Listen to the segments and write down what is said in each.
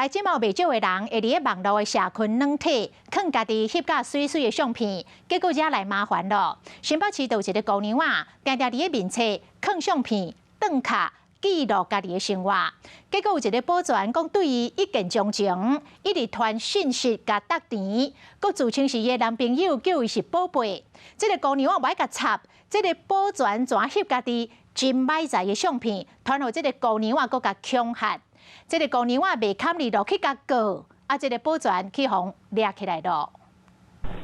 来即毛袂少的人会伫网络的社群软体放家己翕甲水水的相片，结果惹来麻烦咯。新北市有一个姑娘啊，定定伫个面册放相片、顿卡记录家己的生活，结果有一个保全讲对伊一见钟情，一直传讯息甲搭甜，佮自称是伊的男朋友，叫伊是宝贝。这个姑娘啊，歹甲插，这个保全怎翕家己真歹在的相片，传互这个姑娘啊，佮甲恐吓。这个姑娘啊，袂堪离落去甲告，啊，这个保全去互抓起来咯。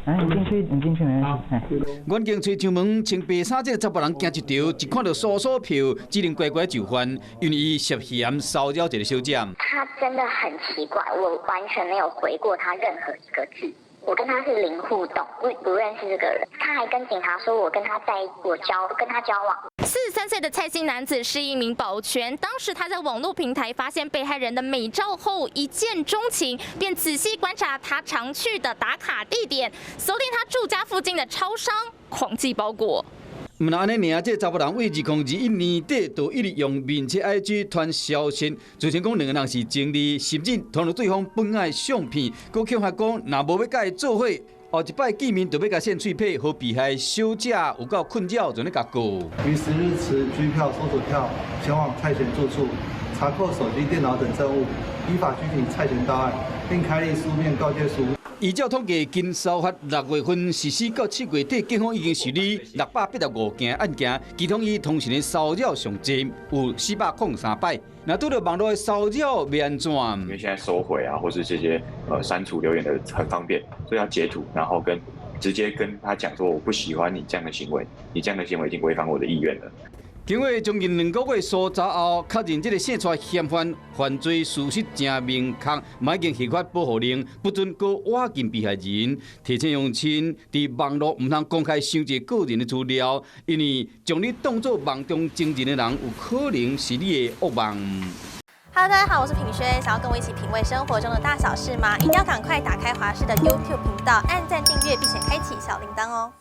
来，你进去没问题。阮经找上门穿白衫这个查甫人行一条，一看到搜索票，只能乖乖就范，因为伊涉嫌骚扰一个小姐。他真的很奇怪，我完全没有回过他任何一个字。我跟他是零互动，不认识这个人。他还跟警察说我跟他交往。43岁的蔡姓男子是一名保全，当时他在网络平台发现被害人的美照后，一见钟情，便仔细观察他常去的打卡地点，锁定他住家附近的超商，狂寄包裹。毋但安尼尔，这查甫人为2021年底就一直用面册 IG 传消息，自称讲两个人是情侣，甚至传入对方本爱相片，佮恐吓讲若无要甲伊做伙，后一摆见面就要甲献脆皮，和被害小姐有够困扰，就咧甲告。于是日持居票、搜索票前往蔡贤住处，查扣手机、电脑等证物，依法拘提蔡贤到案，并开立书面告诫书。依照统计，经司法6月份实施到7月底，警方已经受理685件案件，其中以同性的骚扰上济，有403摆。那对了网络的骚扰要安怎？因为现在收回啊，或是这些删除留言的很方便，所以要截图，然后直接跟他讲说我不喜欢你这样的行为，你这样的行为已经违反我的意愿了。经过将近2个月搜查后，确认这个姓蔡嫌犯犯罪事实正明确，已经下发保护令，不准搁挖禁被害人。提醒乡亲，在网络唔通公开伤济个人的资料，因为将你当作网中情人的人，有可能是你的恶梦。Hello， 大家好，我是品轩。想要跟我一起品味生活中的大小事吗？一定要赶快打开华视的 YouTube 频道，按赞订阅，并且开启小铃铛哦。